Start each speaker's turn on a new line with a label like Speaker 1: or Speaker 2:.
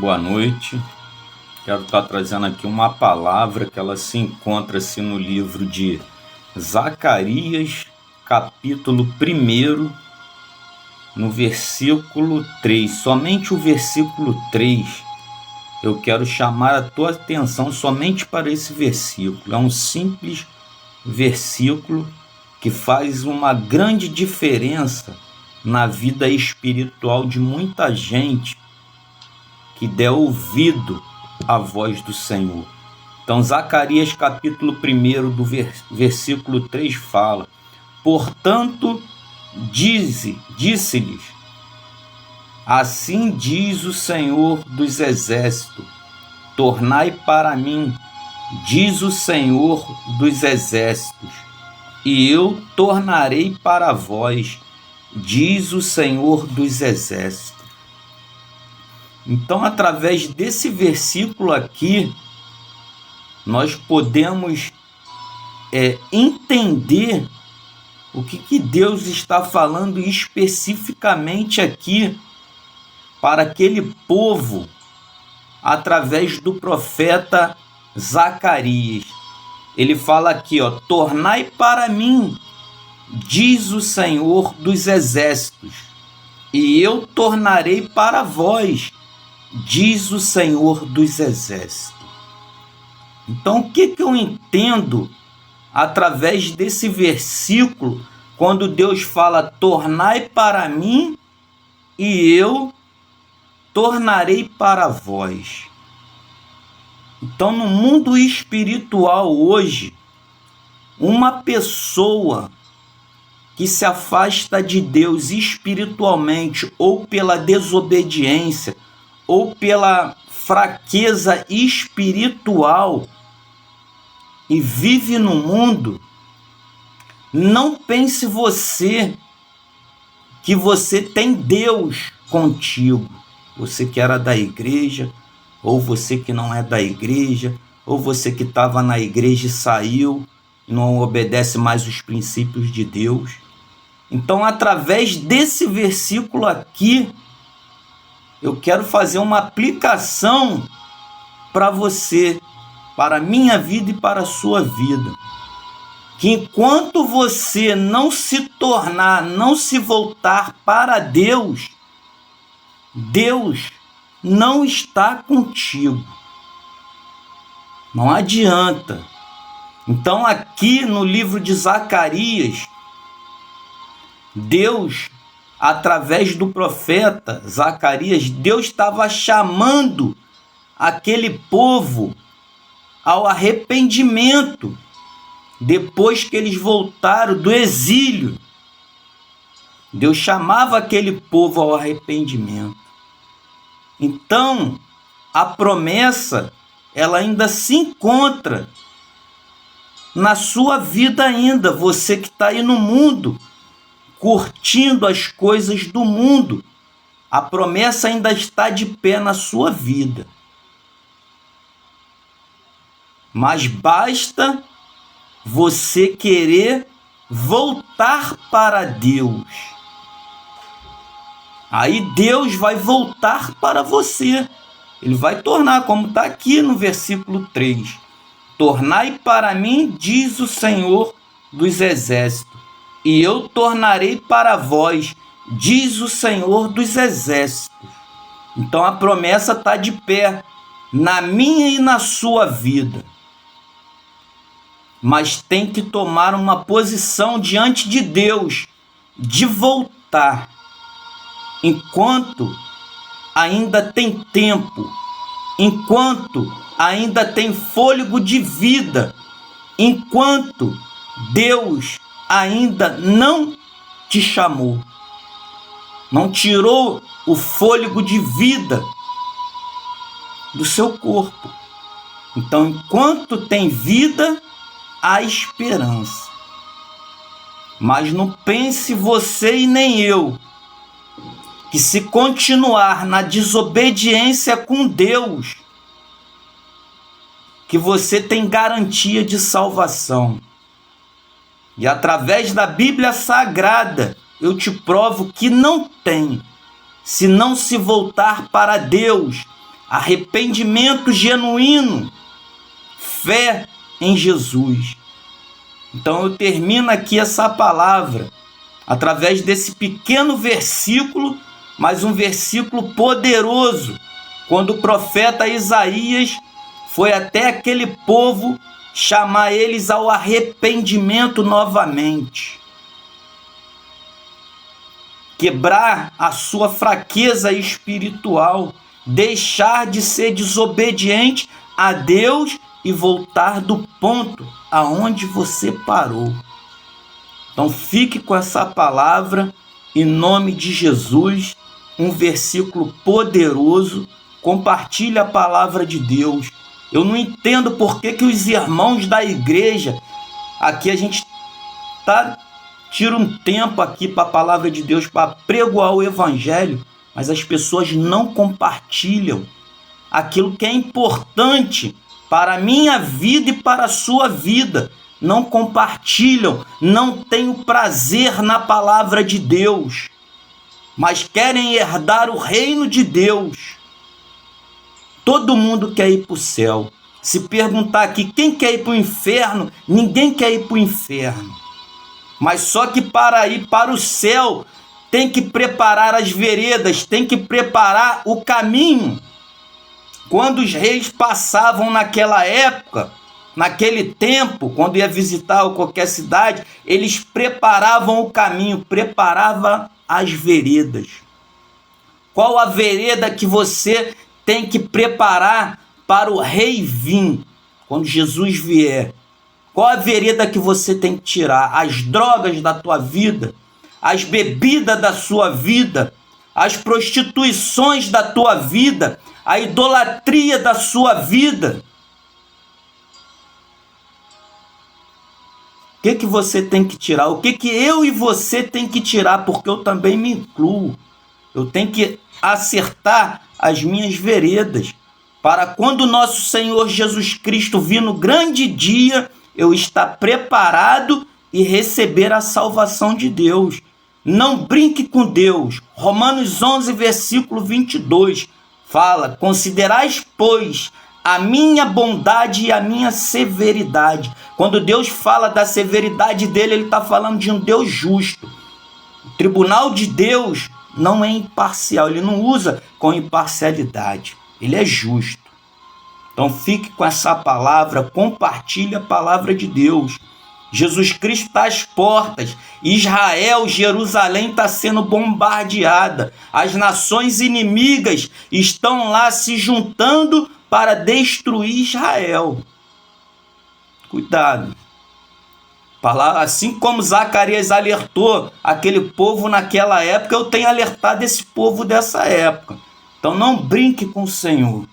Speaker 1: Boa noite. Quero estar trazendo aqui uma palavra que ela se encontra-se no livro de Zacarias, capítulo 1, no versículo 3. Somente o versículo 3. Eu quero chamar a tua atenção somente para esse versículo. É um simples versículo que faz uma grande diferença na vida espiritual de muita gente que der ouvido à voz do Senhor. Então, Zacarias capítulo 1, do versículo 3 fala: portanto, disse-lhes, assim diz o Senhor dos Exércitos, tornai para mim, diz o Senhor dos Exércitos, e eu tornarei para vós, diz o Senhor dos Exércitos. Então, através desse versículo aqui, nós podemos entender o que Deus está falando especificamente aqui para aquele povo, através do profeta Zacarias. Ele fala aqui, tornai para mim, diz o Senhor dos Exércitos, e eu tornarei para vós, diz o Senhor dos Exércitos. Então, o que eu entendo através desse versículo, quando Deus fala, tornai para mim, e eu tornarei para vós? Então, no mundo espiritual hoje, uma pessoa que se afasta de Deus espiritualmente, ou pela desobediência, ou pela fraqueza espiritual, e vive no mundo, não pense você que você tem Deus contigo. Você que era da igreja, ou você que não é da igreja, ou você que estava na igreja e saiu, e não obedece mais os princípios de Deus. Então, através desse versículo aqui, eu quero fazer uma aplicação para você, para a minha vida e para a sua vida. Que enquanto você não se tornar, não se voltar para Deus, Deus não está contigo. Não adianta. Então, aqui no livro de Zacarias, Deus, através do profeta Zacarias, Deus estava chamando aquele povo ao arrependimento, depois que eles voltaram do exílio. Deus chamava aquele povo ao arrependimento. Então, a promessa, ela ainda se encontra na sua vida ainda. Você que está aí no mundo, curtindo as coisas do mundo, a promessa ainda está de pé na sua vida. Mas basta você querer voltar para Deus. Aí Deus vai voltar para você. Ele vai tornar, como está aqui no versículo 3. Tornai para mim, diz o Senhor dos Exércitos, e eu tornarei para vós, diz o Senhor dos Exércitos. Então a promessa está de pé na minha e na sua vida. Mas tem que tomar uma posição diante de Deus, de voltar. Enquanto ainda tem tempo, enquanto ainda tem fôlego de vida, enquanto Deus ainda não te chamou, não tirou o fôlego de vida do seu corpo. Então, enquanto tem vida, há esperança. Mas não pense você e nem eu que, se continuar na desobediência com Deus, que você tem garantia de salvação. E através da Bíblia Sagrada, eu te provo que não tem. Se não se voltar para Deus, arrependimento genuíno, fé em Jesus. Então eu termino aqui essa palavra através desse pequeno versículo, mas um versículo poderoso, quando o profeta Isaías foi até aquele povo chamar eles ao arrependimento novamente, quebrar a sua fraqueza espiritual, deixar de ser desobediente a Deus e voltar do ponto aonde você parou. Então fique com essa palavra, em nome de Jesus, um versículo poderoso. Compartilhe a palavra de Deus. Eu não entendo por que os irmãos da igreja, aqui a gente tira um tempo aqui para a palavra de Deus, para pregoar o evangelho, mas as pessoas não compartilham aquilo que é importante para a minha vida e para a sua vida. Não compartilham, não têm o prazer na palavra de Deus, mas querem herdar o reino de Deus. Todo mundo quer ir para o céu. Se perguntar aqui quem quer ir para o inferno, ninguém quer ir para o inferno. Mas só que para ir para o céu, tem que preparar as veredas, tem que preparar o caminho. Quando os reis passavam naquela época, naquele tempo, quando ia visitar qualquer cidade, eles preparavam o caminho, preparavam as veredas. Qual a vereda que você tem que preparar para o rei vir, quando Jesus vier? Qual a vereda que você tem que tirar? As drogas da tua vida, as bebidas da sua vida, as prostituições da tua vida, a idolatria da sua vida. O que você tem que tirar? O que eu e você tem que tirar? Porque eu também me incluo. Eu tenho que acertar as minhas veredas, para quando o nosso Senhor Jesus Cristo vir no grande dia, eu estar preparado e receber a salvação de Deus. Não brinque com Deus. Romanos 11, versículo 22, fala: considerais, pois, a minha bondade e a minha severidade. Quando Deus fala da severidade dele, ele está falando de um Deus justo. O tribunal de Deus não é imparcial, ele não usa com imparcialidade, ele é justo. Então fique com essa palavra, compartilhe a palavra de Deus. Jesus Cristo está às portas, Israel, Jerusalém está sendo bombardeada, as nações inimigas estão lá se juntando para destruir Israel. Cuidado. Assim como Zacarias alertou aquele povo naquela época, eu tenho alertado esse povo dessa época. Então não brinque com o Senhor.